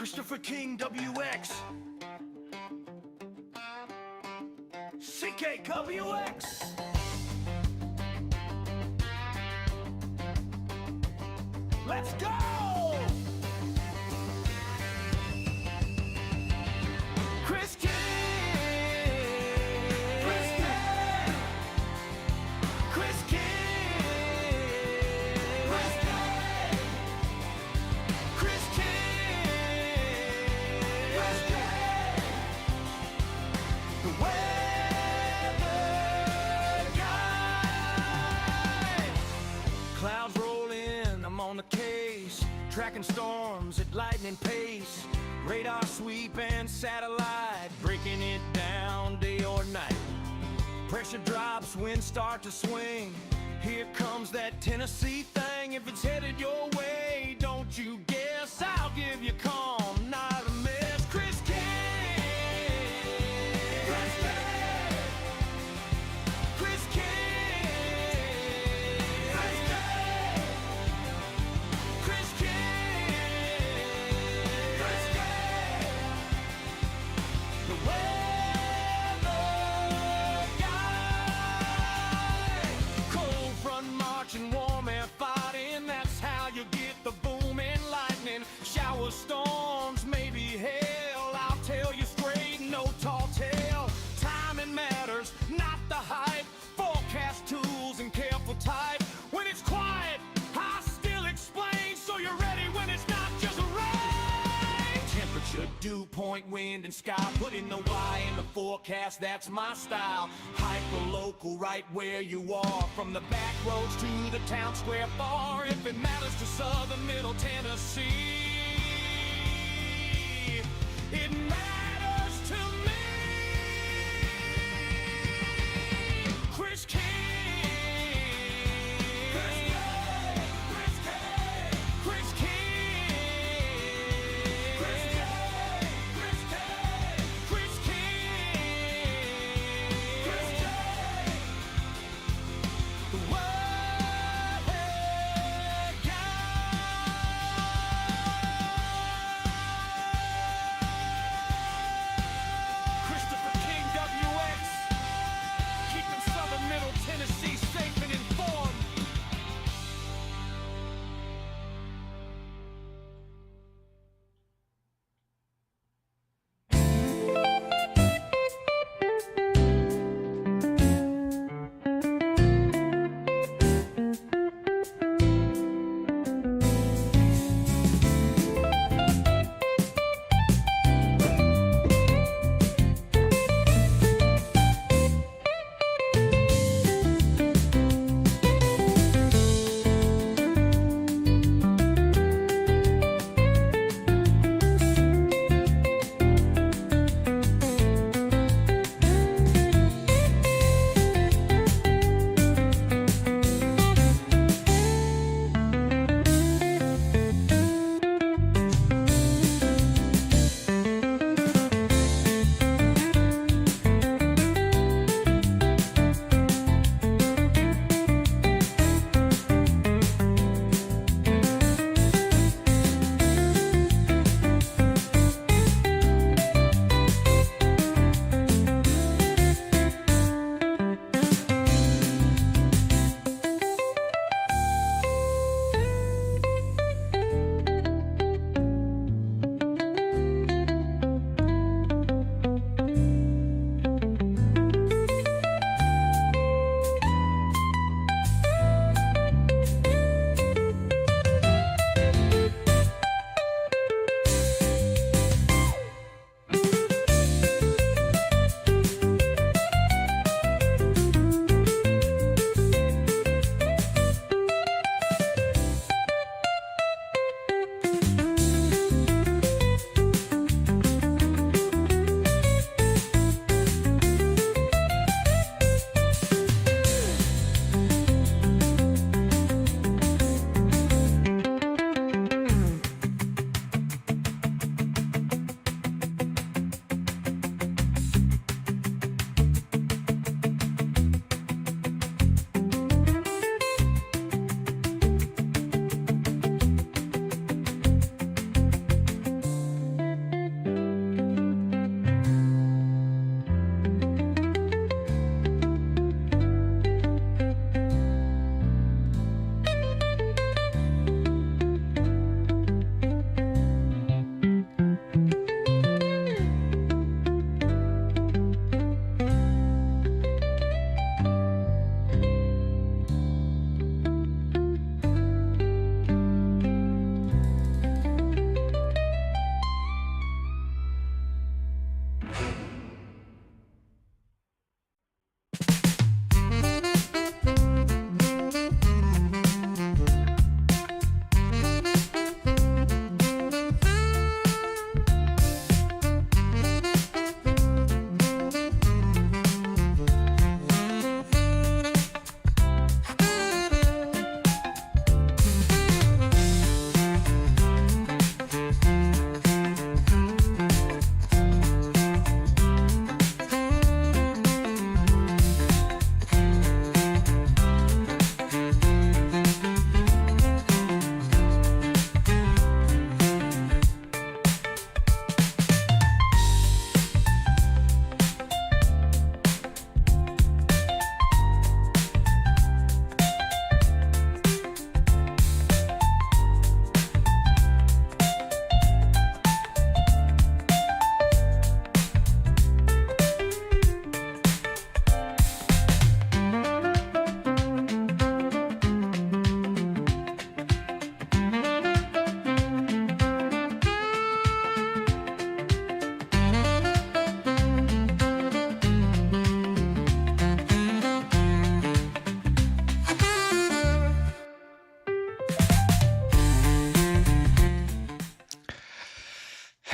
Christopher King, WX. CKWX. Let's go! Chris King. Chris King. Chris King. Chris King. Chris King. Chris King. The weather guy. Clouds roll in, I'm on the case, tracking storms at lightning pace. Radar sweep and satellite, breaking it down day or night. Pressure drops, winds start to swing. Here comes that Tennessee thing. If it's headed your way, don't you guess I'll give you calm, not a miss. Chris King. Chris King. Chris King. Chris King. Chris King. Chris King. The weather guy. Cold front marching, warm air fighting. That's how you get the booming lightning. Shower storms, maybe hail. I'll tell you straight, no tall tale. Timing matters, not the hype. Forecast tools and careful type. When it's quiet, I still explain, so you're ready when it's not just rain. Temperature, dew point, wind and sky. Putting the Y in the forecast, that's my style. Hyper local, right where you are. From the back roads to the town square bar. If it matters to southern middle Tennessee, it matters to me. Chris King. Chris King. Chris King. Chris King. Chris King. Chris King. Chris King. Chris King. The weather guy. Christopher King, WX. Keeping southern middle Tennessee safe and informed.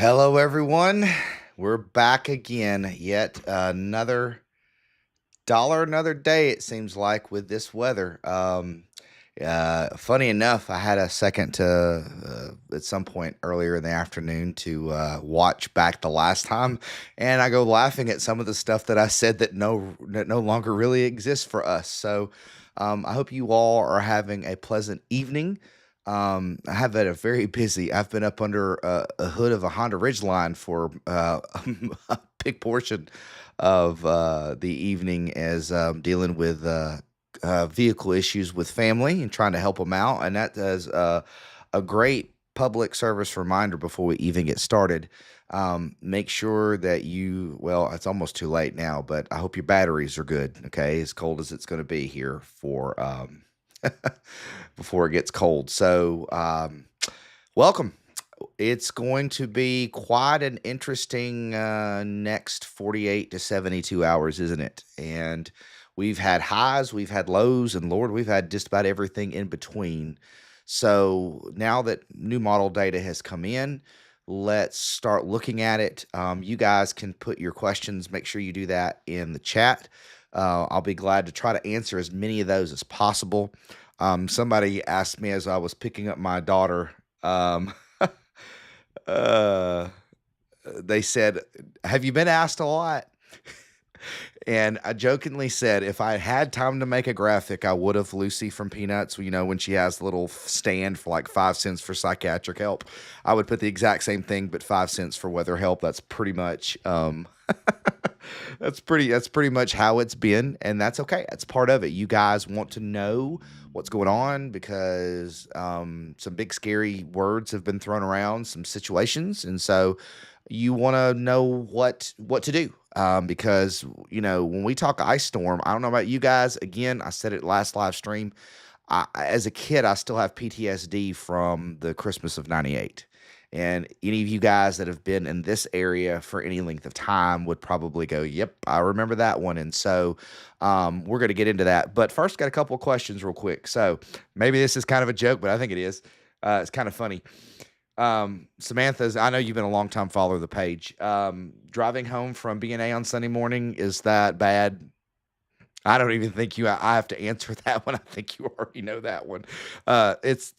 Hello, everyone. We're back again. Yet another day. It seems like with this weather. Funny enough, I had a second to at some point earlier in the afternoon to watch back the last time, and I go laughing at some of the stuff that I said that no longer really exists for us. So, I hope you all are having a pleasant evening. I have had a very busy. I've been up under a hood of a Honda Ridgeline for a big portion of the evening as dealing with vehicle issues with family and trying to help them out. And that is a great public service reminder before we even get started. Make sure that well, it's almost too late now, but I hope your batteries are good. Okay. As cold as it's going to be here for before it gets cold. So, welcome. It's going to be quite an interesting next 48 to 72 hours, isn't it? And we've had highs, we've had lows, and Lord, we've had just about everything in between. So now that new model data has come in, let's start looking at it. You guys can put your questions, make sure you do that in the chat. I'll be glad to try to answer as many of those as possible. Somebody asked me as I was picking up my daughter, uh, they said, "Have you been asked a lot?" And I jokingly said, if I had time to make a graphic, I would have Lucy from Peanuts, when she has the little stand for like 5 cents for psychiatric help. I would put the exact same thing, but 5 cents for weather help. That's pretty much that's pretty much how it's been, and that's okay. That's part of it. You guys want to know what's going on because some big scary words have been thrown around, some situations, and so you want to know what to do. Because when we talk ice storm, I don't know about you guys. Again, I said it last live stream. As a kid, I still have PTSD from the Christmas of '98. And any of you guys that have been in this area for any length of time would probably go, "Yep, I remember that one." And so we're going to get into that. But first, got a couple of questions real quick. So maybe this is kind of a joke, but I think it is. It's kind of funny. Samantha's, I know you've been a long time follower of the page. Driving home from B&A on Sunday morning, is that bad? I don't even think I have to answer that one. I think you already know that one. It's,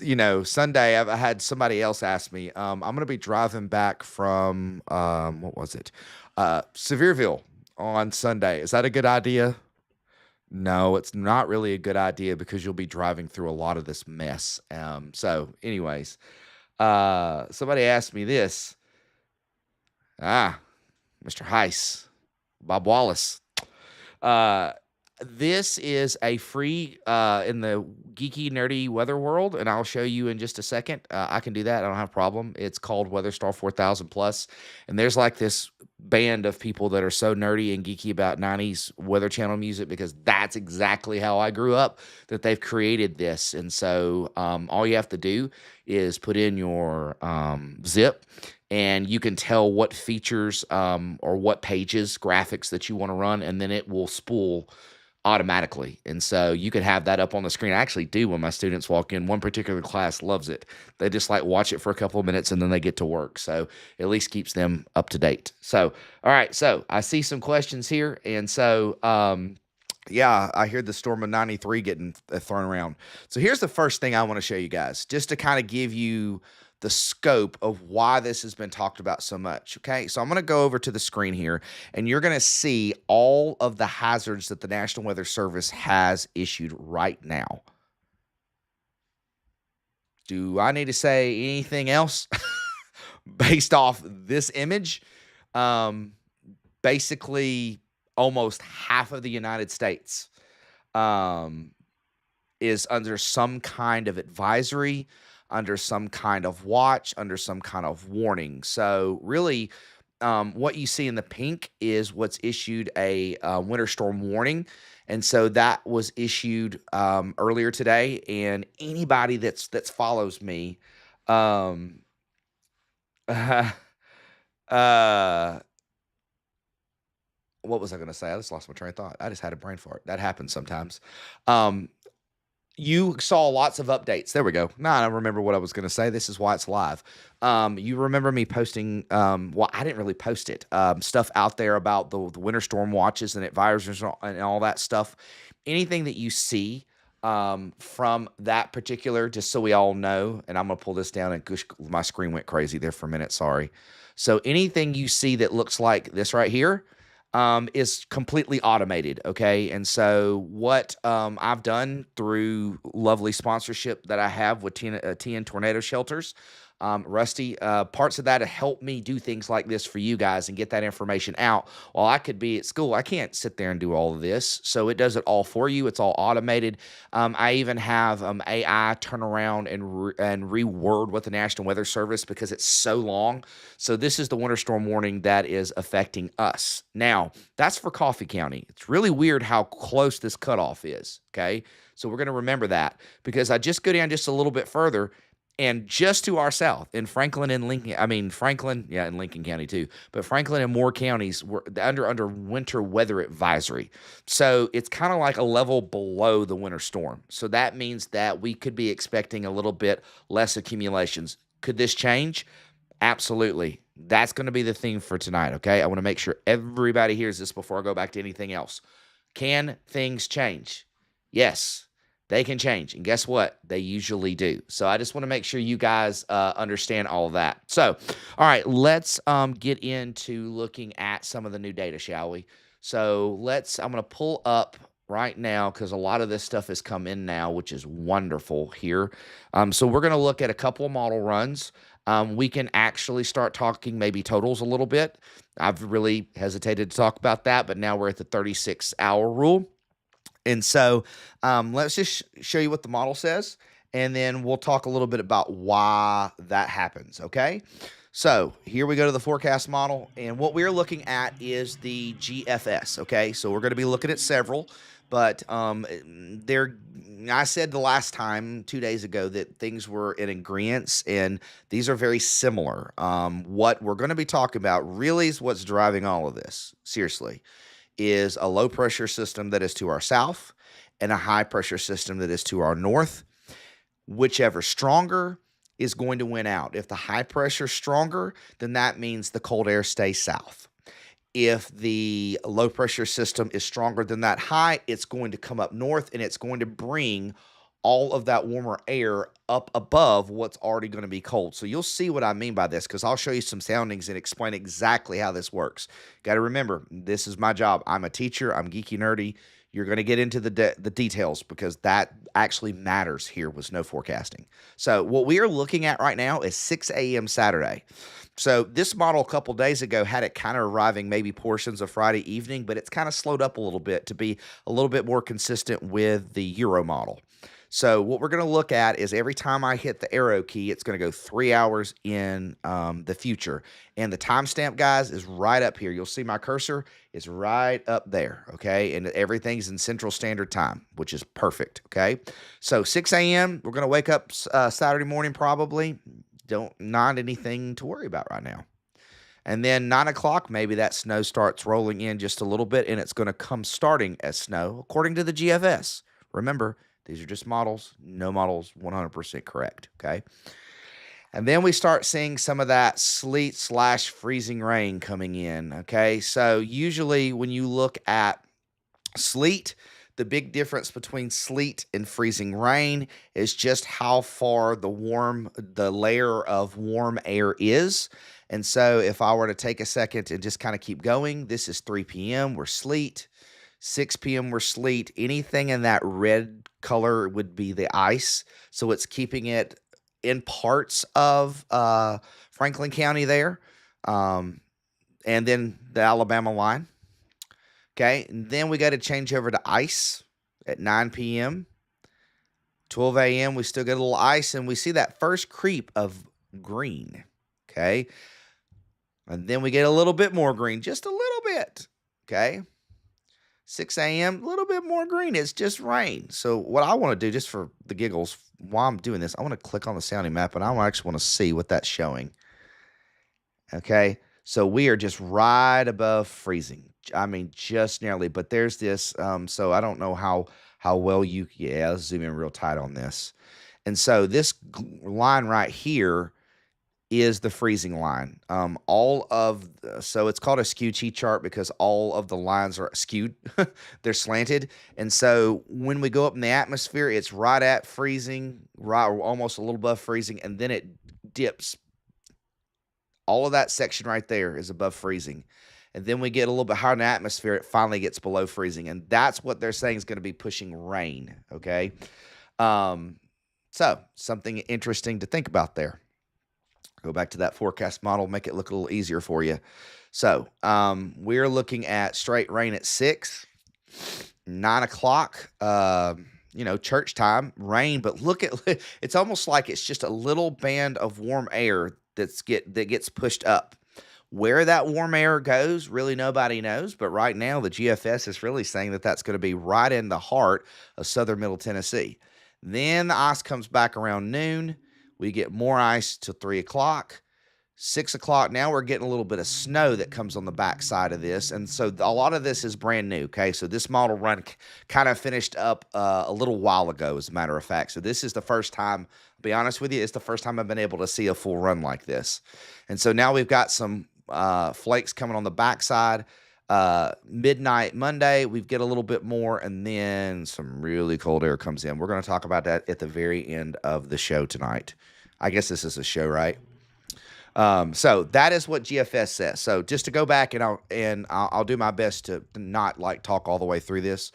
Sunday, I had somebody else ask me, I'm going to be driving back from, what was it? Sevierville on Sunday. Is that a good idea? No, it's not really a good idea because you'll be driving through a lot of this mess. So anyways, somebody asked me this. Mr. Heiss, Bob Wallace. This is a free in the geeky, nerdy weather world, and I'll show you in just a second. I can do that. I don't have a problem. It's called WeatherStar 4000 Plus, and there's like this band of people that are so nerdy and geeky about 90s Weather Channel music because that's exactly how I grew up, that they've created this. And so all you have to do is put in your zip, and you can tell what features or what pages, graphics that you want to run, and then it will spool automatically. And so you could have that up on the screen. I actually do when my students walk in. One particular class loves it. They just like watch it for a couple of minutes and then they get to work. So at least keeps them up to date. So, all right. So I see some questions here. And so, yeah, I hear the storm of 93 getting thrown around. So here's the first thing I want to show you guys, just to kind of give you the scope of why this has been talked about so much. Okay, so I'm going to go over to the screen here, and you're going to see all of the hazards that the National Weather Service has issued right now. Do I need to say anything else based off this image? Basically, almost half of the United States is under some kind of advisory, under some kind of watch, under some kind of warning. So really, what you see in the pink is what's issued a winter storm warning. And so that was issued earlier today. And anybody that follows me, uh, what was I going to say? I just lost my train of thought. I just had a brain fart. That happens sometimes. You saw lots of updates. There we go. Now I don't remember what I was going to say. This is why it's live. You remember me posting, well, I didn't really post it, stuff out there about the winter storm watches and advisors and all that stuff. Anything that you see from that particular, just so we all know, and I'm going to pull this down and gosh, my screen went crazy there for a minute. Sorry. So anything you see that looks like this right here, is completely automated. Okay. And so what I've done through lovely sponsorship that I have with TN Tornado Shelters, Rusty, parts of that have helped me do things like this for you guys and get that information out. While I could be at school, I can't sit there and do all of this. So it does it all for you. It's all automated. I even have AI turn around and reword what the National Weather Service because it's so long. So this is the winter storm warning that is affecting us. Now, that's for Coffee County. It's really weird how close this cutoff is, okay? So we're going to remember that because I just go down just a little bit further and just to our south in Franklin and Lincoln, Franklin, yeah, in Lincoln County too, but Franklin and Moore counties were under winter weather advisory. So it's kind of like a level below the winter storm. So that means that we could be expecting a little bit less accumulations. Could this change? Absolutely. That's going to be the theme for tonight, okay? I want to make sure everybody hears this before I go back to anything else. Can things change? Yes, they can change. And guess what? They usually do. So I just want to make sure you guys understand all of that. So, all right, let's get into looking at some of the new data, shall we? So I'm going to pull up right now because a lot of this stuff has come in now, which is wonderful here. So we're going to look at a couple of model runs. We can actually start talking maybe totals a little bit. I've really hesitated to talk about that, but now we're at the 36-hour rule. And so let's just show you what the model says, and then we'll talk a little bit about why that happens, okay? So here we go to the forecast model, and what we're looking at is the GFS, okay? So we're going to be looking at several, but I said the last time, 2 days ago, that things were in agreement, and these are very similar. What we're going to be talking about really is what's driving all of this, seriously, is a low pressure system that is to our south and a high pressure system that is to our north. Whichever stronger is going to win out. If the high pressure is stronger, then that means the cold air stays south. If the low pressure system is stronger than that high, it's going to come up north and it's going to bring all of that warmer air up above what's already going to be cold. So you'll see what I mean by this because I'll show you some soundings and explain exactly how this works. Got to remember, this is my job. I'm a teacher. I'm geeky nerdy. You're going to get into the details because that actually matters here with snow forecasting. So what we are looking at right now is 6 a.m. Saturday. So this model a couple days ago had it kind of arriving maybe portions of Friday evening, but it's kind of slowed up a little bit to be a little bit more consistent with the Euro model. So what we're going to look at is every time I hit the arrow key, it's going to go 3 hours in the future. And the timestamp, guys, is right up here. You'll see my cursor is right up there, okay? And everything's in Central Standard Time, which is perfect, okay? So 6 a.m., we're going to wake up Saturday morning probably. Not anything to worry about right now. And then 9 o'clock, maybe that snow starts rolling in just a little bit, and it's going to come starting as snow according to the GFS. Remember, these are just models. No models 100% correct, okay? And then we start seeing some of that sleet/freezing rain coming in, okay? So usually when you look at sleet, the big difference between sleet and freezing rain is just how far the layer of warm air is. And so if I were to take a second and just kind of keep going, this is 3 p.m., we're sleet. 6 p.m. we're sleet. Anything in that red color would be the ice. So it's keeping it in parts of Franklin County there. And then the Alabama line. Okay. And then we got to change over to ice at 9 p.m. 12 a.m. we still get a little ice. And we see that first creep of green. Okay. And then we get a little bit more green. Just a little bit. Okay. 6 a.m., a little bit more green. It's just rain. So what I want to do, just for the giggles, while I'm doing this, I want to click on the sounding map, and I actually want to see what that's showing. Okay, so we are just right above freezing. I mean, just nearly. But there's this, so I don't know how how well you, yeah, let's zoom in real tight on this. And so this line right here is the freezing line. So it's called a skew chi chart because all of the lines are skewed. They're slanted. And so when we go up in the atmosphere, it's right at freezing, right, or almost a little above freezing, and then it dips. All of that section right there is above freezing. And then we get a little bit higher in the atmosphere, it finally gets below freezing. And that's what they're saying is going to be pushing rain, okay? So something interesting to think about there. Go back to that forecast model, make it look a little easier for you. So we're looking at straight rain at 6, 9 o'clock, church time, rain. But look at, it's almost like it's just a little band of warm air that gets pushed up. Where that warm air goes, really nobody knows. But right now, the GFS is really saying that that's going to be right in the heart of southern Middle Tennessee. Then the ice comes back around noon. We get more ice till 3 o'clock. 6 o'clock, now we're getting a little bit of snow that comes on the backside of this. And so a lot of this is brand new, okay? So this model run kind of finished up a little while ago, as a matter of fact. So this is the first time, I'll be honest with you, it's the first time I've been able to see a full run like this. And so now we've got some flakes coming on the backside. Midnight Monday, we get a little bit more, and then some really cold air comes in. We're going to talk about that at the very end of the show tonight. I guess this is a show, right? So that is what GFS says. So just to go back, and I'll do my best to not like talk all the way through this.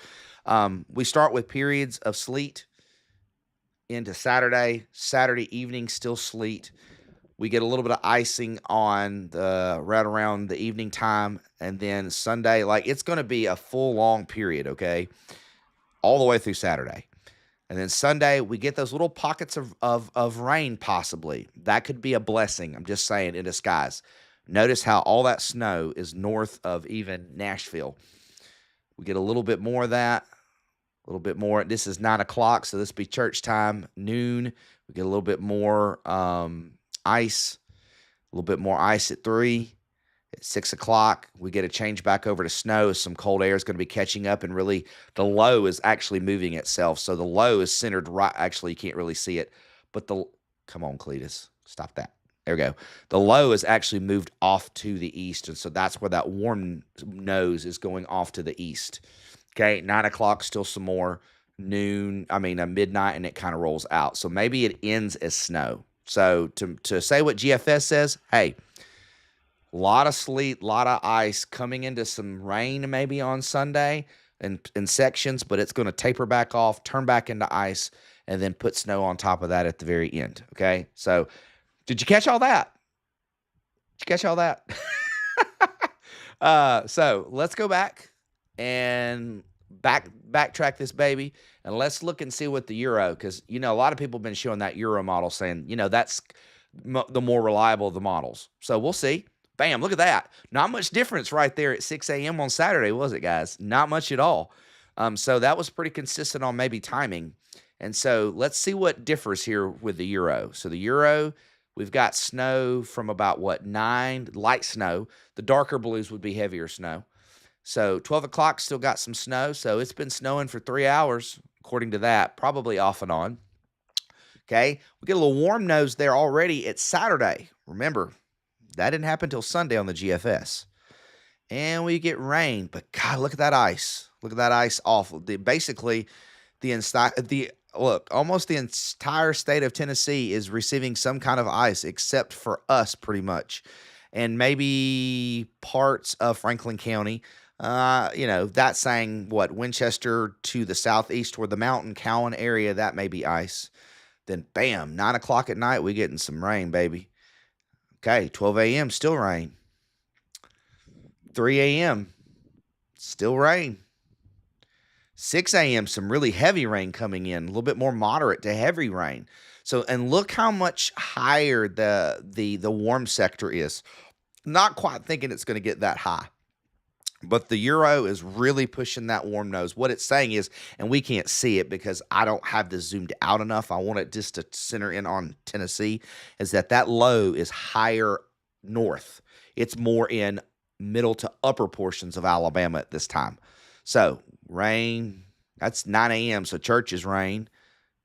We start with periods of sleet into Saturday. Saturday evening, still sleet. We get a little bit of icing on right around the evening time, and then Sunday, like it's going to be a full long period, okay, all the way through Saturday. And then Sunday, we get those little pockets of rain possibly. That could be a blessing, I'm just saying, in disguise. Notice how all that snow is north of even Nashville. We get a little bit more of that, a little bit more. This is 9 o'clock, so this will be church time, noon. We get a little bit more ice, a little bit more ice at 3. At 6 o'clock, we get a change back over to snow. Some cold air is going to be catching up, and really the low is actually moving itself. So the low is centered right. Actually, you can't really see it, but come on, Cletus, stop that. There we go. The low is actually moved off to the east, and so that's where that warm nose is going off to the east. Okay, 9 o'clock, still some more. Midnight, and it kind of rolls out. So maybe it ends as snow. So to say what GFS says, hey, a lot of sleet, a lot of ice coming into some rain maybe on Sunday in sections, but it's going to taper back off, turn back into ice, and then put snow on top of that at the very end, okay? So did you catch all that? Did you catch all that? So let's go back and backtrack this baby, and let's look and see what the Euro, because, a lot of people have been showing that Euro model saying, that's the more reliable of the models. So we'll see. Bam, look at that. Not much difference right there at 6 a.m. on Saturday, was it, guys? Not much at all. So that was pretty consistent on maybe timing. And so let's see what differs here with the Euro. So the Euro, we've got snow from about, 9, light snow. The darker blues would be heavier snow. So 12 o'clock, still got some snow. So it's been snowing for 3 hours, according to that, probably off and on. Okay, we get a little warm nose there already. It's Saturday. Remember, that didn't happen until Sunday on the GFS. And we get rain, but God, look at that ice. Look at that ice off. Almost the entire state of Tennessee is receiving some kind of ice, except for us, pretty much. And maybe parts of Franklin County. That's saying Winchester to the southeast toward the mountain, Cowan area, that may be ice. Then bam, 9 o'clock at night, we getting some rain, baby. Okay, 12 a.m., still rain. 3 a.m., still rain. 6 a.m., some really heavy rain coming in, a little bit more moderate to heavy rain. So, and look how much higher the warm sector is. Not quite thinking it's going to get that high. But the Euro is really pushing that warm nose. What it's saying is, and we can't see it because I don't have this zoomed out enough, I want it just to center in on Tennessee, is that low is higher north. It's more in middle to upper portions of Alabama at this time. So rain, That's 9 a.m. So church is rain.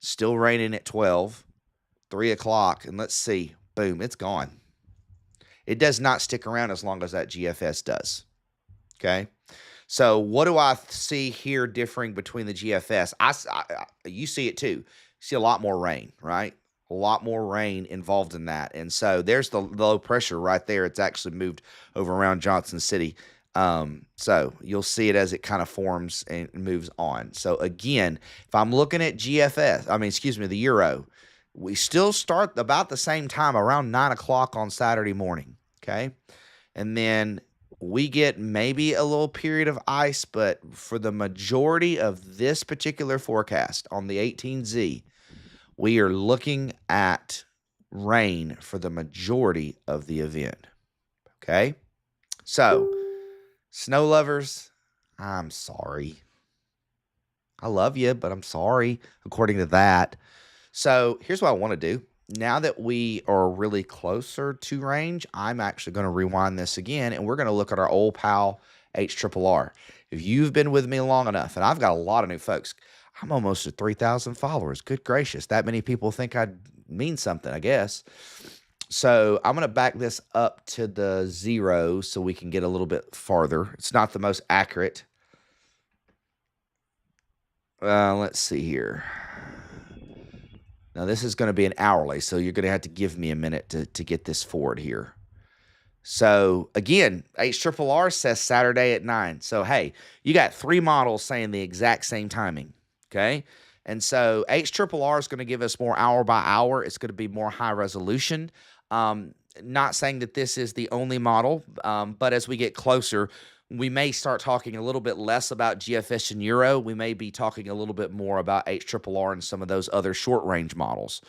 Still raining at 12, 3 o'clock. And let's see. Boom, it's gone. It does not stick around as long as that GFS does. Okay. So what do I see here differing between the GFS? You see it too. You see a lot more rain, right? A lot more rain involved in that. And so there's the low pressure right there. It's actually moved over around Johnson City. So you'll see it as it kind of forms and moves on. So again, if I'm looking at the Euro, we still start about the same time, around 9 o'clock on Saturday morning. Okay. And then we get maybe a little period of ice, but for the majority of this particular forecast on the 18Z, we are looking at rain for the majority of the event. Okay? So, snow lovers, I'm sorry. I love you, but I'm sorry, according to that. So, here's what I want to do. Now that we are really closer to range, I'm actually going to rewind this again, and we're going to look at our old pal HRRR. If you've been with me long enough, and I've got a lot of new folks, I'm almost at 3,000 followers. Good gracious. That many people think I mean something, I guess. So I'm going to back this up to the 0 so we can get a little bit farther. It's not the most accurate. Let's see here. Now, this is going to be an hourly, so you're going to have to give me a minute to get this forward here. So, again, HRRR says Saturday at 9. So, hey, you got 3 models saying the exact same timing, okay? And so, HRRR is going to give us more hour by hour. It's going to be more high resolution. Not saying that this is the only model, but as we get closer, we may start talking a little bit less about GFS and Euro. We may be talking a little bit more about HRRR and some of those other short-range models.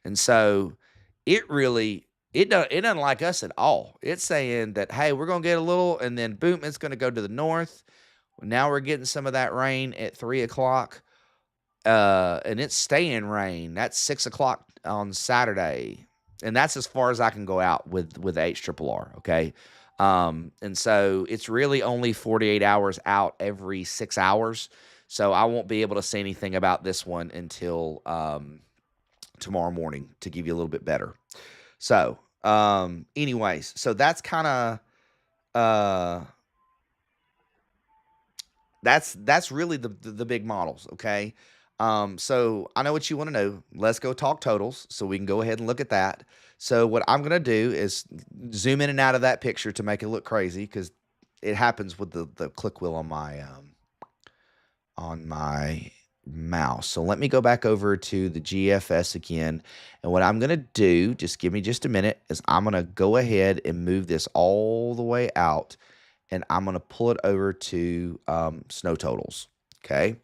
And so it doesn't like us at all. It's saying that, hey, we're going to get a little, and then boom, it's going to go to the north. Now we're getting some of that rain at 3 o'clock, and it's staying rain. That's 6 o'clock on Saturday. And that's as far as I can go out with HRRR, okay? And so it's really only 48 hours out every 6 hours. So I won't be able to say anything about this one until tomorrow morning to give you a little bit better. So, anyways, so that's kind of that's really the big models, okay? So I know what you want to know. Let's go talk totals so we can go ahead and look at that. So what I'm going to do is zoom in and out of that picture to make it look crazy, because it happens with the click wheel on my mouse. So let me go back over to the GFS again. And what I'm going to do, just give me just a minute, is I'm going to go ahead and move this all the way out, and I'm going to pull it over to snow totals. Okay.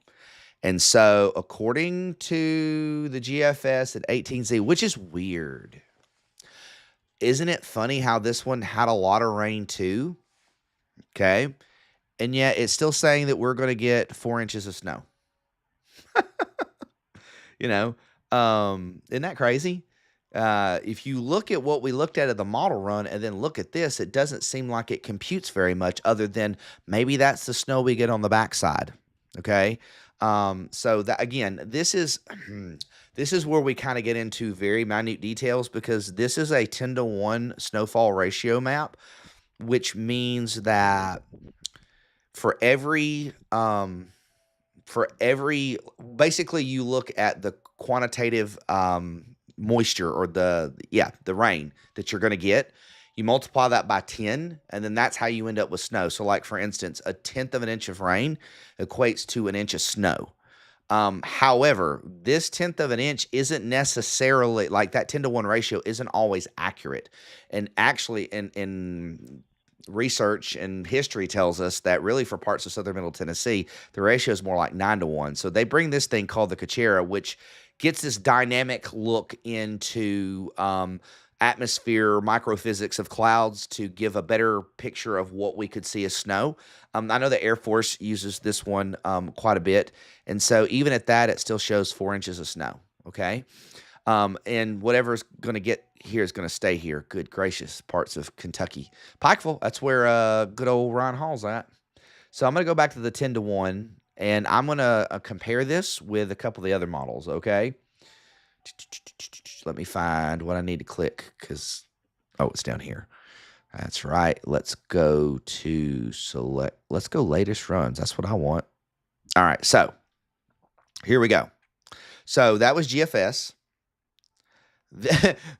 And so according to the GFS at 18Z, which is weird, isn't it funny how this one had a lot of rain too? Okay. And yet it's still saying that we're going to get 4 inches of snow. You know, isn't that crazy? If you look at what we looked at the model run and then look at this, it doesn't seem like it computes very much, other than maybe that's the snow we get on the backside. Okay. So that, again, this is where we kind of get into very minute details, because this is a 10-to-1 snowfall ratio map, which means that for every basically you look at the quantitative moisture, or the rain that you're going to get. You multiply that by 10, and then that's how you end up with snow. So, like, for instance, 1/10 of an inch of rain equates to an inch of snow. However, this 1/10 of an inch isn't necessarily, like, that 10-to-1 ratio isn't always accurate. And actually, in research and history tells us that really for parts of southern middle Tennessee, the ratio is more like 9-to-1. So they bring this thing called the Cachera, which gets this dynamic look into atmosphere, microphysics of clouds, to give a better picture of what we could see as snow. I know the Air Force uses this one quite a bit. And so even at that, it still shows 4 inches of snow. Okay. And whatever's going to get here is going to stay here. Good gracious, parts of Kentucky. Pikeville, that's where good old Ryan Hall's at. So I'm going to go back to the 10-to-1. And I'm going to compare this with a couple of the other models, okay? Let me find what I need to click because, oh, it's down here. That's right. Let's go to select. Let's go latest runs. That's what I want. All right. So here we go. So that was GFS.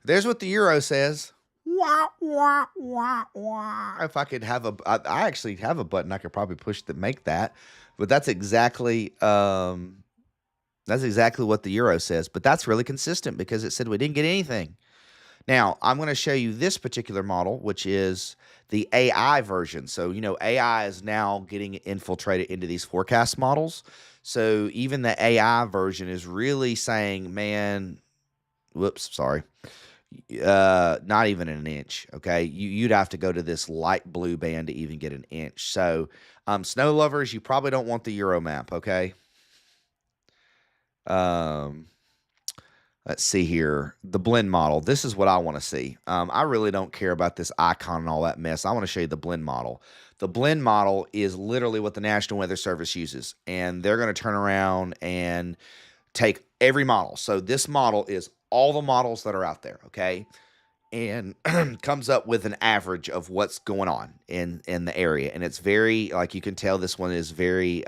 There's what the Euro says. Wah, wah, wah, wah. If I could have I actually have a button I could probably push to make that, but that's exactly what the Euro says. But that's really consistent because it said we didn't get anything. Now I'm going to show you this particular model, which is the AI version. So AI is now getting infiltrated into these forecast models. So even the AI version is really saying, man, whoops, sorry. Not even an inch. Okay. You'd have to go to this light blue band to even get an inch. So, snow lovers, you probably don't want the Euro map. Okay. Let's see here. The blend model. This is what I want to see. I really don't care about this icon and all that mess. I want to show you the blend model. The blend model is literally what the National Weather Service uses, and they're going to turn around and take every model. So this model is all the models that are out there, okay? And comes up with an average of what's going on in the area. And it's very, like you can tell, this one is very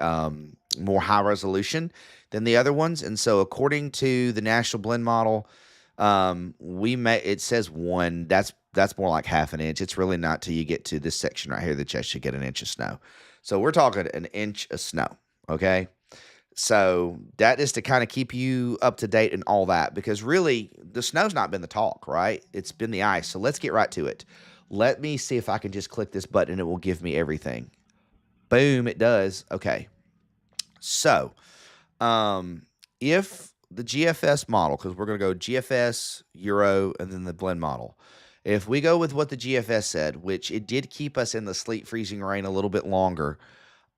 more high resolution than the other ones. And so according to the National Blend Model, it says 1. That's more like half an inch. It's really not till you get to this section right here that you actually get an inch of snow. So we're talking an inch of snow, okay? So that is to kind of keep you up to date and all that, because really the snow's not been the talk, right? It's been the ice. So let's get right to it. Let me see if I can just click this button and it will give me everything. Boom, it does. Okay. So if the GFS model, because we're going to go GFS, Euro, and then the blend model. If we go with what the GFS said, which it did keep us in the sleet, freezing rain a little bit longer,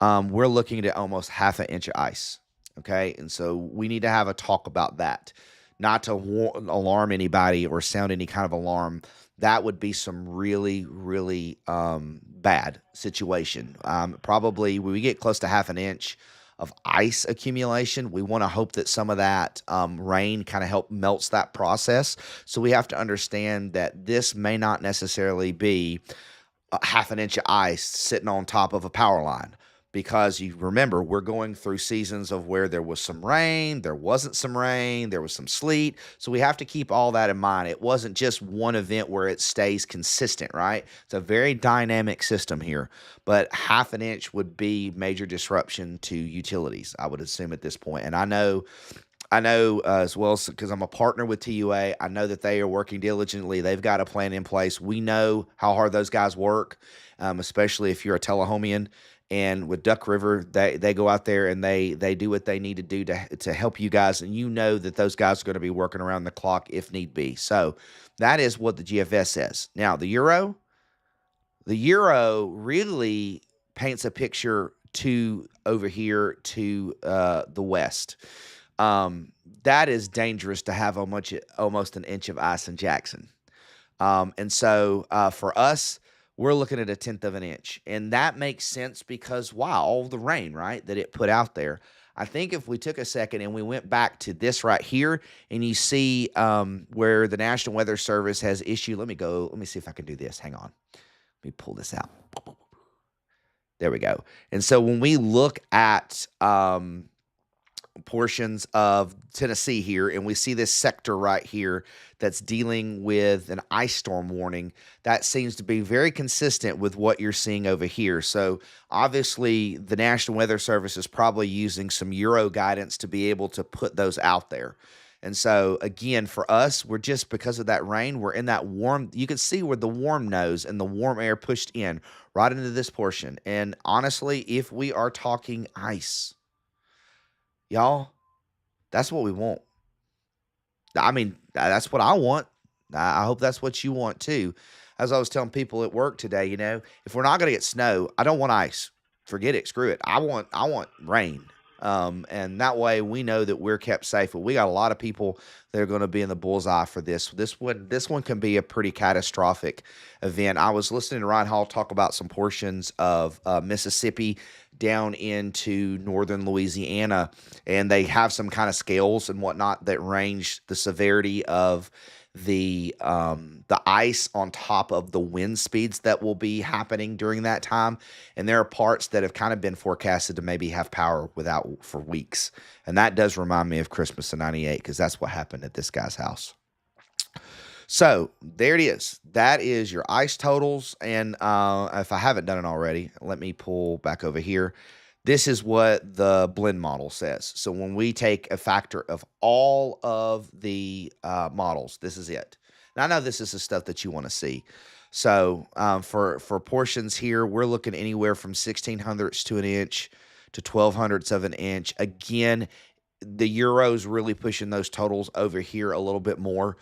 we're looking at almost half an inch of ice. Okay. And so we need to have a talk about that, not to alarm anybody or sound any kind of alarm. That would be some really, really bad situation. Probably when we get close to half an inch of ice accumulation, we want to hope that some of that rain kind of help melts that process. So we have to understand that this may not necessarily be half an inch of ice sitting on top of a power line. Because you remember, we're going through seasons of where there was some rain, there wasn't some rain, there was some sleet. So we have to keep all that in mind. It wasn't just one event where it stays consistent, right? It's a very dynamic system here. But half an inch would be major disruption to utilities, I would assume at this point. And I know as well, because I'm a partner with TUA, I know that they are working diligently. They've got a plan in place. We know how hard those guys work, especially if you're a Telehomian. And with Duck River, they go out there and they do what they need to do to help you guys. And you know that those guys are going to be working around the clock if need be. So that is what the GFS says. Now, the Euro really paints a picture over here to the west. That is dangerous to have almost an inch of ice in Jackson. And so for us, we're looking at 1/10 of an inch. And that makes sense because, wow, all the rain, right, that it put out there. I think if we took a second and we went back to this right here and you see where the National Weather Service has issued, let me see if I can do this. Hang on. Let me pull this out. There we go. And so when we look at portions of Tennessee here, and we see this sector right here that's dealing with an ice storm warning, that seems to be very consistent with what you're seeing over here. So obviously the National Weather Service is probably using some Euro guidance to be able to put those out there. And so again, for us, we're just, because of that rain, we're in that warm, you can see where the warm nose and the warm air pushed in right into this portion. And honestly, if we are talking ice, y'all, that's what we want. I mean, that's what I want. I hope that's what you want too. As I was telling people at work today, if we're not going to get snow, I don't want ice. Forget it. Screw it. I want rain. And that way we know that we're kept safe. But we got a lot of people that are going to be in the bullseye for this. This one can be a pretty catastrophic event. I was listening to Ryan Hall talk about some portions of Mississippi down into northern Louisiana, and they have some kind of scales and whatnot that range the severity of the ice on top of the wind speeds that will be happening during that time. And there are parts that have kind of been forecasted to maybe have power without for weeks. And that does remind me of Christmas of '98, because that's what happened at this guy's house. So there it is. That is your ice totals. And if I haven't done it already, let me pull back over here. This is what the blend model says. So when we take a factor of all of the models, this is it. And I know this is the stuff that you want to see. So for portions here, we're looking anywhere from 1600ths to an inch to 1200ths of an inch. Again, the Euro's really pushing those totals over here a little bit more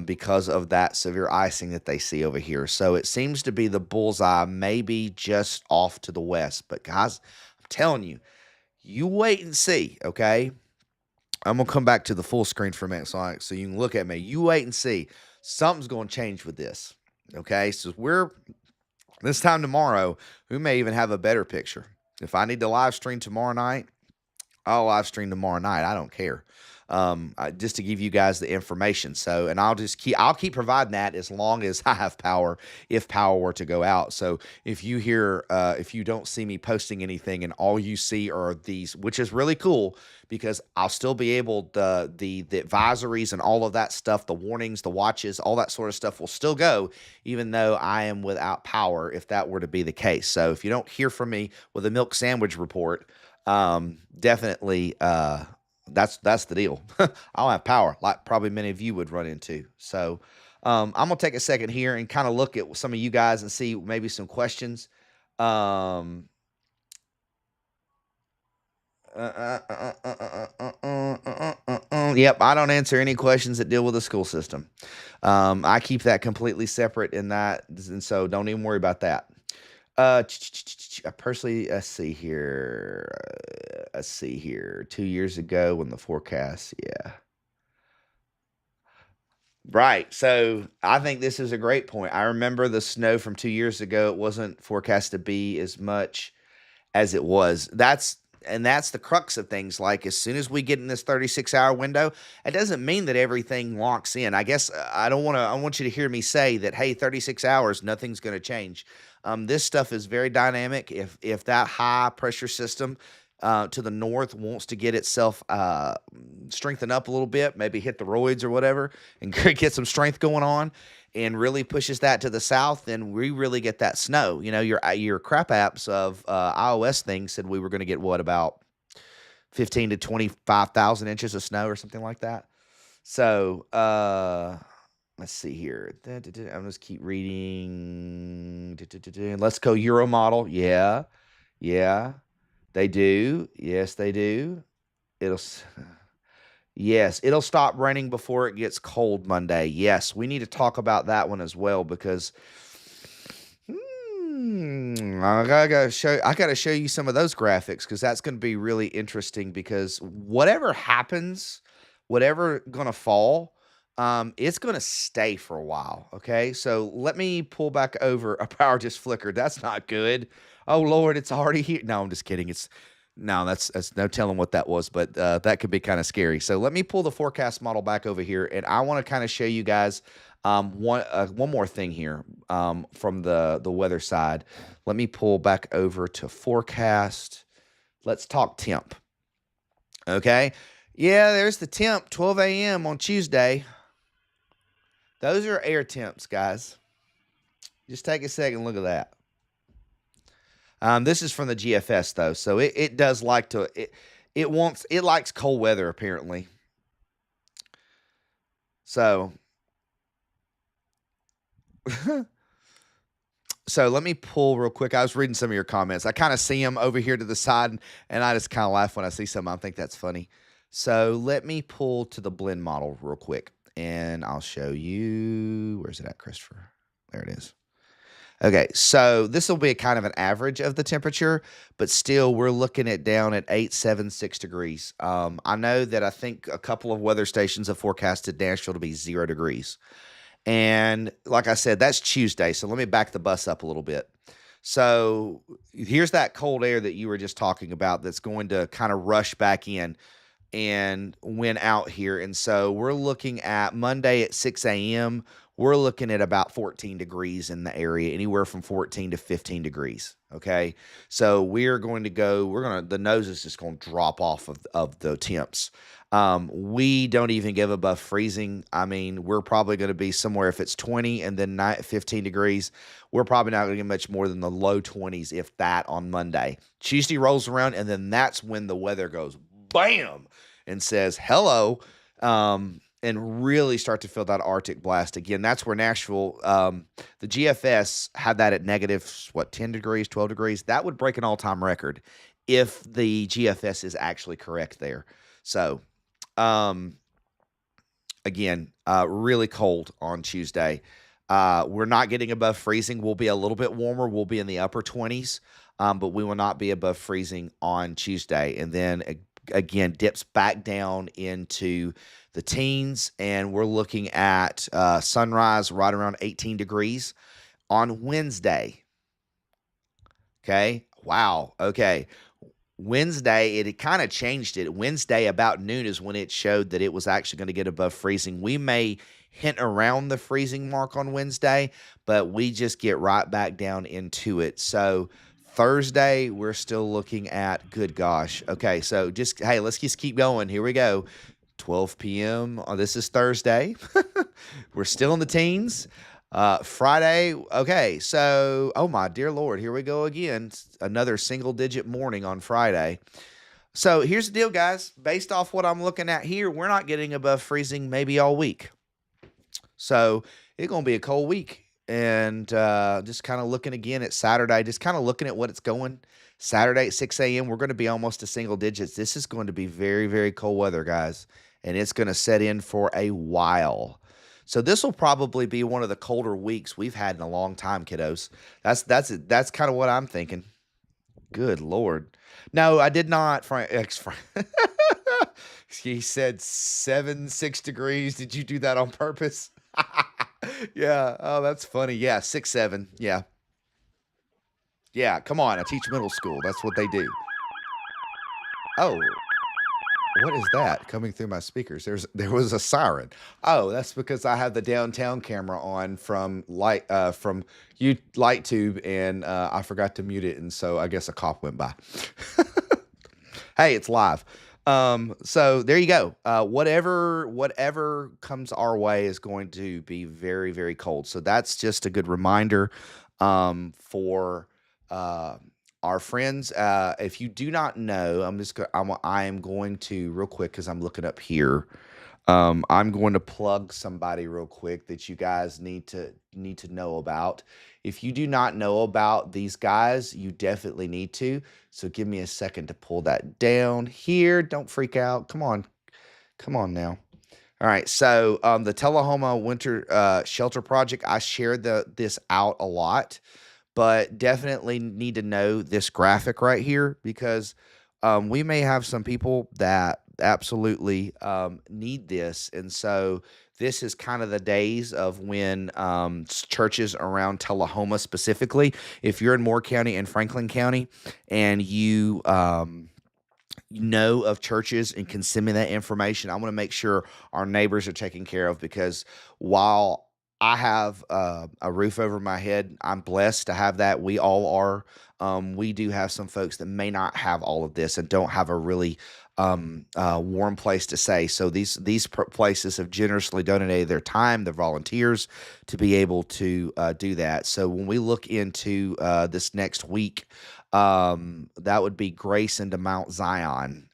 because of that severe icing that they see over here. So it seems to be the bullseye, maybe just off to the west. But guys, I'm telling you, you wait and see, okay? I'm going to come back to the full screen for a minute so you can look at me. You wait and see. Something's going to change with this, okay? So this time tomorrow, we may even have a better picture. If I need to live stream tomorrow night, I'll live stream tomorrow night. I don't care. Just to give you guys the information. So, and I'll keep providing that as long as I have power, if power were to go out. So if you don't see me posting anything and all you see are these, which is really cool, because I'll still be able, the advisories and all of that stuff, the warnings, the watches, all that sort of stuff will still go, even though I am without power, if that were to be the case. So if you don't hear from me with a milk sandwich report, definitely, that's the deal. I don't have power, like probably many of you would run into. So I'm going to take a second here and kind of look at some of you guys and see maybe some questions. Yep, I don't answer any questions that deal with the school system. I keep that completely separate in that, and so don't even worry about that. Personally, let's see here. 2 years ago when the forecast, yeah. Right. So I think this is a great point. I remember the snow from 2 years ago. It wasn't forecast to be as much as it was. That's the crux of things. Like, as soon as we get in this 36-hour window, it doesn't mean that everything locks in. I guess I want you to hear me say that, hey, 36 hours, nothing's going to change. This stuff is very dynamic. If that high pressure system to the north wants to get itself strengthened up a little bit, maybe hit the roids or whatever, and get some strength going on, and really pushes that to the south, then we really get that snow. You know, your crap apps of iOS things said we were going to get about 15 to 25,000 inches of snow or something like that. So let's see here. I'm just keep reading. Let's go Euro model. Yeah. They do. Yes, they do. Yes, it'll stop raining before it gets cold Monday. Yes, we need to talk about that one as well, because I gotta show you some of those graphics, because that's going to be really interesting, because whatever happens, whatever gonna fall, it's going to stay for a while. Okay, so let me pull back over. A power just flickered. That's not good. Oh Lord, it's already here. No, I'm just kidding. That's no telling what that was, but that could be kind of scary. So let me pull the forecast model back over here, and I want to kind of show you guys one more thing here from the weather side. Let me pull back over to forecast. Let's talk temp. Okay, yeah, there's the temp, 12 a.m. on Tuesday. Those are air temps, guys. Just take a second, look at that. This is from the GFS though, so it does like to it likes cold weather apparently. So so let me pull real quick. I was reading some of your comments. I kind of see them over here to the side, and I just kind of laugh when I see some. I think that's funny. So let me pull to the blend model real quick, and I'll show you. Where's it at, Christopher? There it is. Okay, so this will be a kind of an average of the temperature, but still we're looking at down at 876 degrees. I know that I think a couple of weather stations have forecasted Nashville to be 0 degrees. And like I said, that's Tuesday, so let me back the bus up a little bit. So here's that cold air that you were just talking about that's going to kind of rush back in and went out here. And so we're looking at Monday at 6 a.m. We're looking at about 14 degrees in the area, anywhere from 14 to 15 degrees. Okay. So the nose is just going to drop off of the temps. We don't even give above freezing. I mean, we're probably going to be somewhere, if it's 20 and then 15 degrees, we're probably not going to get much more than the low 20s, if that, on Monday. Tuesday rolls around, and then that's when the weather goes bam and says hello, and really start to feel that Arctic blast again. That's where Nashville, the GFS had that at negative, 10 degrees, 12 degrees. That would break an all-time record if the GFS is actually correct there. So, again, really cold on Tuesday. We're not getting above freezing. We'll be a little bit warmer. We'll be in the upper 20s, but we will not be above freezing on Tuesday. And then again, dips back down into the teens, and we're looking at sunrise right around 18 degrees on Wednesday. Okay. Wow. Okay. Wednesday, it kind of changed it. Wednesday about noon is when it showed that it was actually going to get above freezing. We may hint around the freezing mark on Wednesday, but we just get right back down into it. So Thursday, we're still looking at, good gosh. Okay, so hey, let's just keep going. Here we go. 12 p.m. This is Thursday. We're still in the teens. Friday, okay, so, oh my dear Lord, here we go again. Another single-digit morning on Friday. So here's the deal, guys. Based off what I'm looking at here, we're not getting above freezing maybe all week. So it's going to be a cold week. And just kind of looking again at Saturday, just kind of looking at what it's going. Saturday at 6 a.m., we're going to be almost to single digits. This is going to be very, very cold weather, guys. And it's going to set in for a while. So this will probably be one of the colder weeks we've had in a long time, kiddos. That's kind of what I'm thinking. Good Lord. No, I did not. He said 6 degrees. Did you do that on purpose? Yeah. Oh, that's funny. Yeah, 6, 7. Yeah. Yeah, come on. I teach middle school. That's what they do. Oh, what is that coming through my speakers? There was a siren. Oh, that's because I have the downtown camera on from LightTube, and I forgot to mute it, and so I guess a cop went by. Hey, it's live. So there you go. Whatever comes our way is going to be very, very cold. So that's just a good reminder for our friends. If you do not know, I am going to real quick, because I'm looking up here. I'm going to plug somebody real quick that you guys need to know about. If you do not know about these guys, you definitely need to. So give me a second to pull that down here. Don't freak out. Come on now. All right. So the Tullahoma Winter Shelter Project, I shared this out a lot, but definitely need to know this graphic right here, because we may have some people that absolutely need this. And so this is kind of the days of when churches around Tullahoma specifically, if you're in Moore County and Franklin County, and you know of churches and can send me that information, I want to make sure our neighbors are taken care of, because while I have a roof over my head, I'm blessed to have that. We all are. We do have some folks that may not have all of this and don't have a really warm place to stay. So these places have generously donated their time, their volunteers, to be able to do that. So when we look into this next week, that would be Grace and Mount Zion.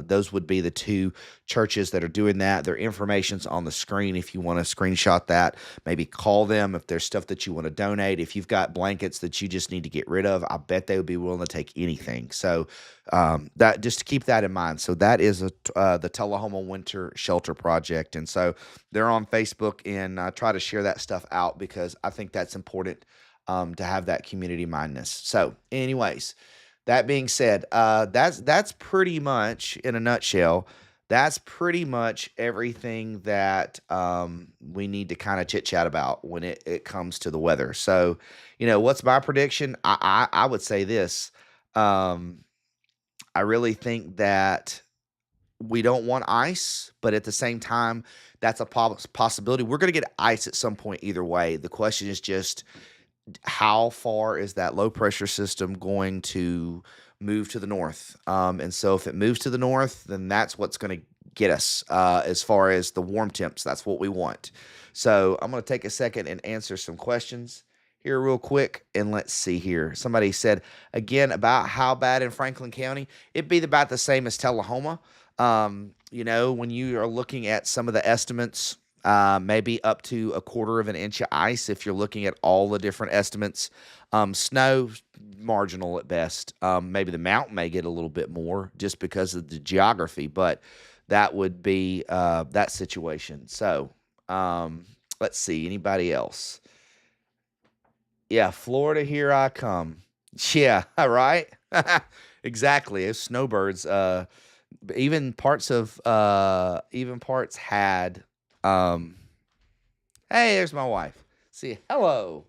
Those would be the two churches that are doing that. Their information's on the screen if you want to screenshot that. Maybe call them if there's stuff that you want to donate. If you've got blankets that you just need to get rid of, I bet they would be willing to take anything. So that, just to keep that in mind. So that is the Tullahoma Winter Shelter Project. And so they're on Facebook, and I try to share that stuff out because I think that's important to have that community mindedness. So anyways, that being said, that's pretty much in a nutshell that's pretty much everything that we need to kind of chit chat about when it comes to the weather. So, what's my prediction? I would say this. Um, I really think that we don't want ice, but at the same time, that's a possibility. We're going to get ice at some point either way. The question is just how far is that low pressure system going to move to the north? And so if it moves to the north, then that's what's going to get us as far as the warm temps. That's what we want. So I'm going to take a second and answer some questions here real quick. And let's see here. Somebody said again about how bad in Franklin County. It'd be about the same as Tullahoma. When you are looking at some of the estimates, maybe up to a quarter of an inch of ice if you're looking at all the different estimates. Snow, marginal at best. Maybe the mountain may get a little bit more just because of the geography, but that would be that situation. So let's see. Anybody else? Yeah, Florida, here I come. Yeah, right? Exactly. It's snowbirds. Even parts had hey, there's my wife. See, hello.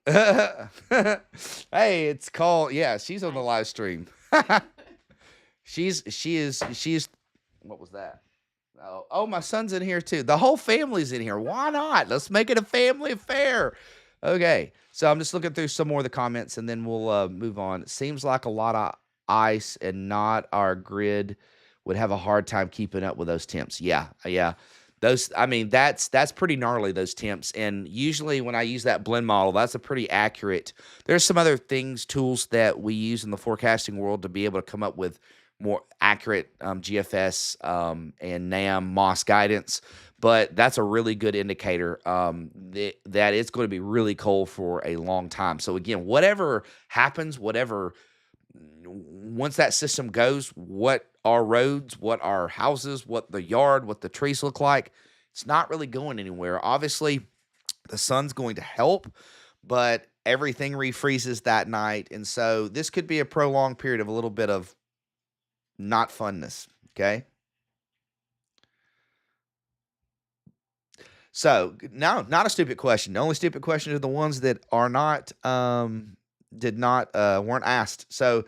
Hey, it's called, yeah, she's on the live stream. She's what was that? Oh, my son's in here too. The whole family's in here. Why not? Let's make it a family affair. Okay. So I'm just looking through some more of the comments and then we'll move on. It seems like a lot of ice and not our grid would have a hard time keeping up with those temps. Yeah. Yeah. That's pretty gnarly, those temps. And usually when I use that blend model, that's a pretty accurate. There's some other tools that we use in the forecasting world to be able to come up with more accurate GFS and NAM MOS guidance. But that's a really good indicator that it's going to be really cold for a long time. So again, whatever happens, once that system goes, what our roads, what our houses, what the yard, what the trees look like, it's not really going anywhere. Obviously, the sun's going to help, but everything refreezes that night. And so this could be a prolonged period of a little bit of not funness. Okay. So no, not a stupid question. The only stupid questions are the ones that are not, weren't asked. So,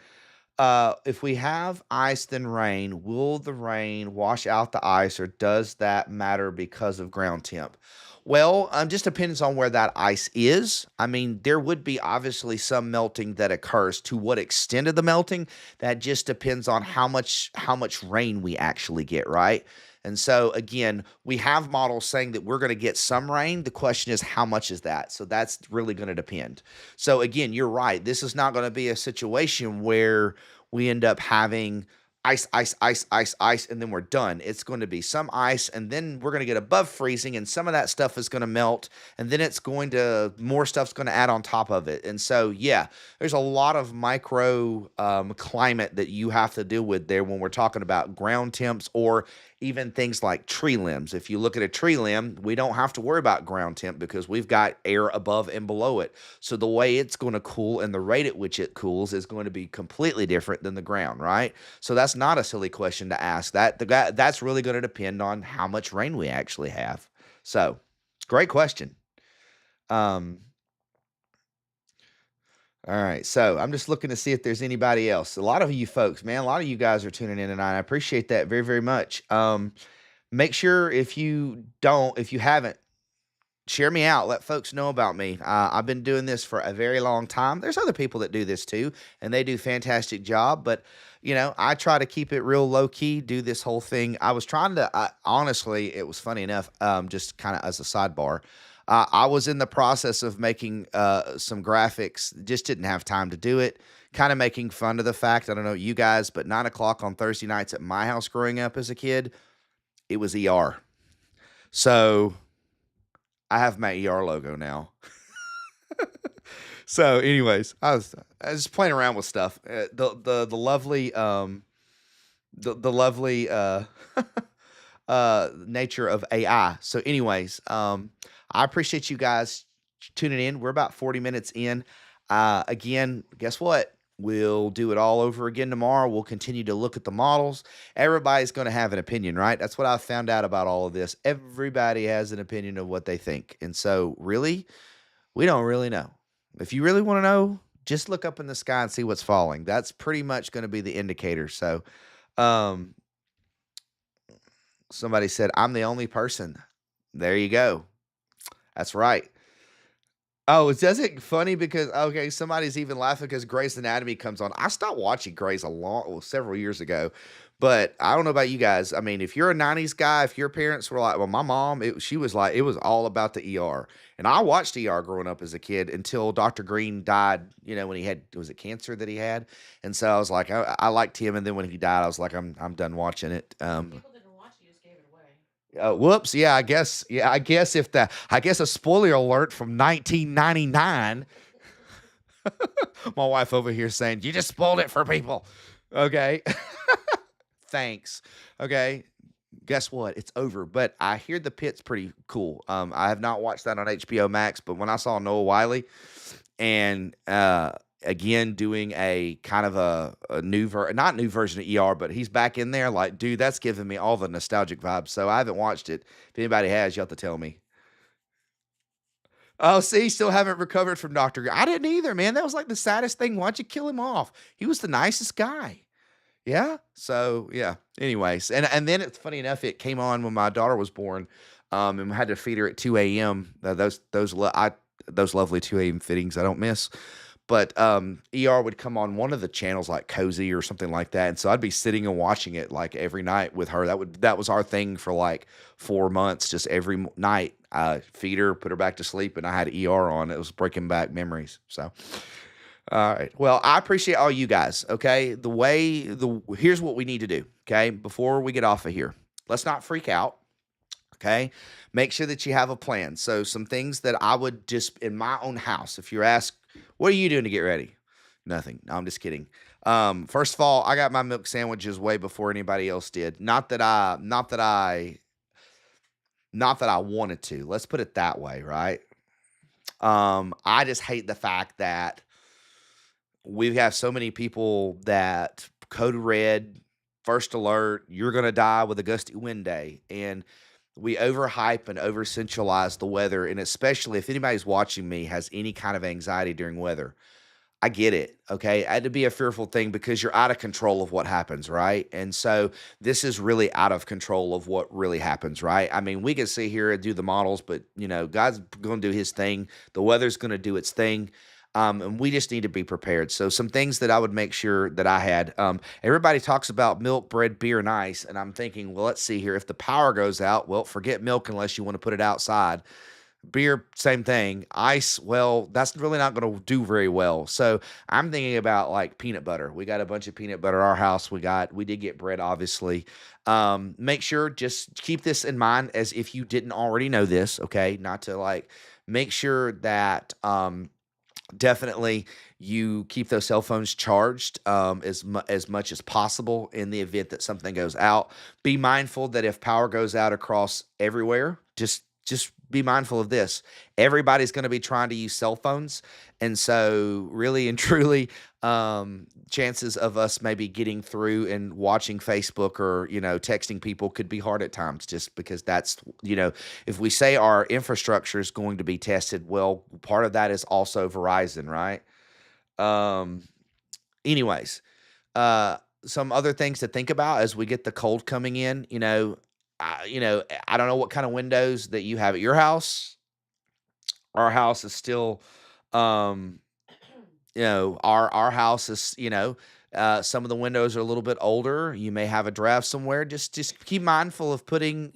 if we have ice then rain, will the rain wash out the ice, or does that matter because of ground temp? Well, just depends on where that ice is. I mean, there would be obviously some melting that occurs. To what extent of the melting, that just depends on how much rain we actually get, right? And so again, we have models saying that we're going to get some rain. The question is, how much is that? So that's really going to depend. So again, you're right. This is not going to be a situation where we end up having ice, ice, ice, ice, ice, and then we're done. It's going to be some ice, and then we're going to get above freezing, and some of that stuff is going to melt, and then more stuff's going to add on top of it. And so, yeah, there's a lot of micro climate that you have to deal with there when we're talking about ground temps or even things like tree limbs. If you look at a tree limb, we don't have to worry about ground temp because we've got air above and below it. So the way it's going to cool and the rate at which it cools is going to be completely different than the ground, right? So that's not a silly question to ask. That's really going to depend on how much rain we actually have. So, great question. Um, all right, so I'm just looking to see if there's anybody else. A lot of you folks, man, a lot of you guys are tuning in tonight. I appreciate that very, very much. Make sure if you haven't, share me out. Let folks know about me. I've been doing this for a very long time. There's other people that do this too, and they do a fantastic job. But I try to keep it real low key. Do this whole thing. I was trying to. Honestly, it was funny enough. Just kind of as a sidebar. I was in the process of making some graphics, just didn't have time to do it. Kind of making fun of the fact, I don't know you guys, but 9 o'clock on Thursday nights at my house growing up as a kid, it was ER. So I have my ER logo now. So, anyways, I was just playing around with stuff. The lovely the lovely nature of AI. So, anyways, I appreciate you guys tuning in. We're about 40 minutes in. Again, guess what? We'll do it all over again tomorrow. We'll continue to look at the models. Everybody's going to have an opinion, right? That's what I found out about all of this. Everybody has an opinion of what they think. And so, really, we don't really know. If you really want to know, just look up in the sky and see what's falling. That's pretty much going to be the indicator. So, um, somebody said, I'm the only person. There you go. That's right. Oh, does it funny because okay, somebody's even laughing because Grey's Anatomy comes on. I stopped watching Grey's several years ago, but I don't know about you guys. I mean, if you're a '90s guy, if your parents were like, well, my mom, she was like, it was all about the ER, and I watched ER growing up as a kid until Dr. Green died. You know, when he had was it cancer that he had, and so I was like, I liked him, and then when he died, I was like, I'm done watching it. People didn't watch it, you just gave it away. Whoops. Yeah, I guess. Yeah, I guess a spoiler alert from 1999. My wife over here saying you just spoiled it for people. Okay. Thanks. Okay. Guess what? It's over. But I hear the pit's pretty cool. I have not watched that on HBO Max, but when I saw Noah Wiley and again doing a kind of a not new version of ER, but he's back in there. Like, dude, that's giving me all the nostalgic vibes. So I haven't watched it. If anybody has, you have to tell me. Oh, see, still haven't recovered from Dr. I didn't either, man. That was like the saddest thing. Why'd you kill him off? He was the nicest guy. Yeah. So yeah. Anyways, and then it's funny enough, it came on when my daughter was born, and we had to feed her at 2 a.m. Those lovely 2 a.m. fittings I don't miss. But ER would come on one of the channels like Cozy or something like that, and so I'd be sitting and watching it like every night with her. That was our thing for like 4 months. Just every night, feed her, put her back to sleep, and I had ER on. It was breaking back memories. So. All right. Well, I appreciate all you guys. Okay. Here's what we need to do. Okay. Before we get off of here, let's not freak out. Okay. Make sure that you have a plan. So, some things that I would just in my own house, if you're asked, what are you doing to get ready? Nothing. No, I'm just kidding. First of all, I got my milk sandwiches way before anybody else did. Not that I wanted to. Let's put it that way, right? I just hate the fact that we have so many people that code red, first alert, you're going to die with a gusty wind day. And we overhype and over centralize the weather. And especially if anybody's watching me has any kind of anxiety during weather, I get it. Okay. I had to be a fearful thing because you're out of control of what happens. Right. And so this is really out of control of what really happens. Right. I mean, we can sit here and do the models, but God's going to do his thing. The weather's going to do its thing. And we just need to be prepared. So some things that I would make sure that I had. Everybody talks about milk, bread, beer, and ice, and I'm thinking, well, let's see here. If the power goes out, well, forget milk unless you want to put it outside. Beer, same thing. Ice, well, that's really not going to do very well. So I'm thinking about like peanut butter. We got a bunch of peanut butter at our house. We did get bread, obviously. Make sure just keep this in mind as if you didn't already know this. Okay, not to like make sure that. Definitely you keep those cell phones charged as much as possible in the event that something goes out. Be mindful that if power goes out across everywhere, just be mindful of this. Everybody's going to be trying to use cell phones. And so really and truly, chances of us maybe getting through and watching Facebook or, texting people could be hard at times just because that's, if we say our infrastructure is going to be tested, well, part of that is also Verizon, right? Um, anyways, some other things to think about as we get the cold coming in, I don't know what kind of windows that you have at your house. Our house is still, um, our house is, some of the windows are a little bit older. You may have a draft somewhere. Just keep mindful of putting,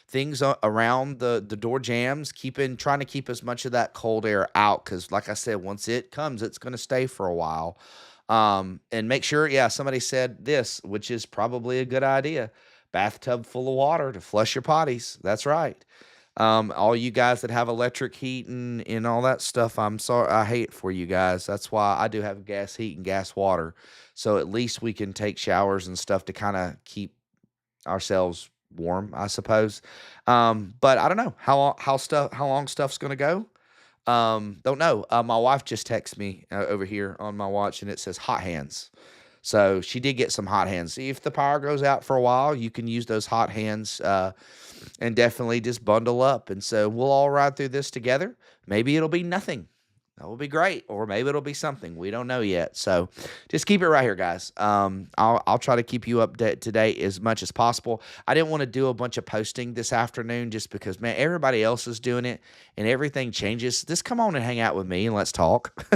things around the door jambs, trying to keep as much of that cold air out. Cause like I said, once it comes, it's going to stay for a while. And make sure, yeah, somebody said this, which is probably a good idea. Bathtub full of water to flush your potties. That's right. All you guys that have electric heat and all that stuff, I'm sorry. I hate for you guys. That's why I do have gas heat and gas water. So at least we can take showers and stuff to kind of keep ourselves warm, I suppose. But I don't know how long stuff's going to go. Don't know. My wife just texted me over here on my watch, and it says hot hands. So she did get some hot hands. If the power goes out for a while, you can use those hot hands and definitely just bundle up. And so we'll all ride through this together. Maybe it'll be nothing. That will be great, or maybe it'll be something. We don't know yet. So just keep it right here, guys. I'll try to keep you up to date as much as possible. I didn't want to do a bunch of posting this afternoon just because, man, everybody else is doing it and everything changes. Just come on and hang out with me and let's talk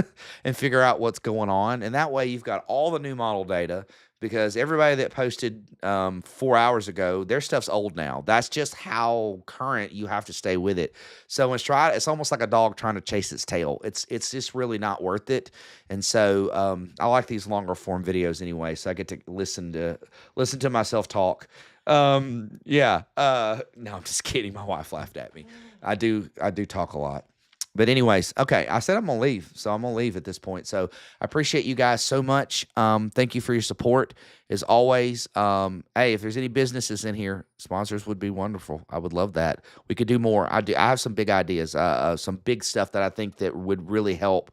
and figure out what's going on. And that way you've got all the new model data, because everybody that posted 4 hours ago, their stuff's old now. That's just how current you have to stay with it. So it's almost like a dog trying to chase its tail. It's just really not worth it. And so I like these longer form videos anyway, so I get to listen to myself talk. Yeah. No, I'm just kidding. My wife laughed at me. I do talk a lot. But anyways, okay, I said I'm going to leave, so I'm going to leave at this point. So I appreciate you guys so much. Thank you for your support, as always. Hey, if there's any businesses in here, sponsors would be wonderful. I would love that. We could do more. I have some big ideas, some big stuff that I think that would really help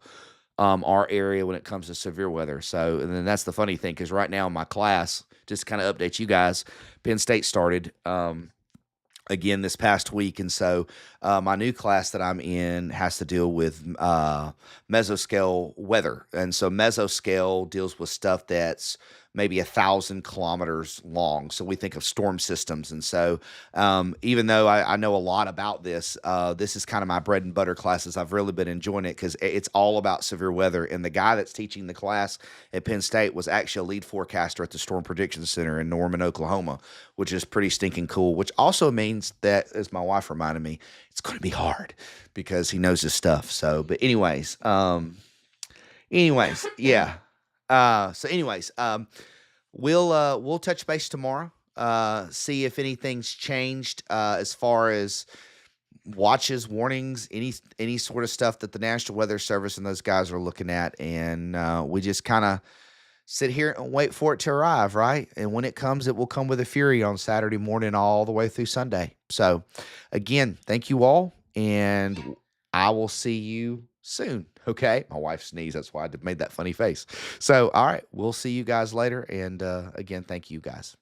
our area when it comes to severe weather. So, and then that's the funny thing, because right now in my class, just to kind of update you guys, Penn State started again this past week. And so my new class that I'm in has to deal with mesoscale weather. And so mesoscale deals with stuff that's maybe 1,000 kilometers long. So we think of storm systems. And so even though I know a lot about this, this is kind of my bread and butter classes. I've really been enjoying it because it's all about severe weather. And the guy that's teaching the class at Penn State was actually a lead forecaster at the Storm Prediction Center in Norman, Oklahoma, which is pretty stinking cool, which also means that, as my wife reminded me, it's going to be hard because he knows his stuff. So, but anyways, yeah. We'll touch base tomorrow, see if anything's changed as far as watches, warnings, any sort of stuff that the National Weather Service and those guys are looking at. And we just kind of sit here and wait for it to arrive, right? And when it comes, it will come with a fury on Saturday morning all the way through Sunday. So again, thank you all, and I will see you soon. Okay. My wife sneezed. That's why I made that funny face. So, all right. We'll see you guys later. And again, thank you guys.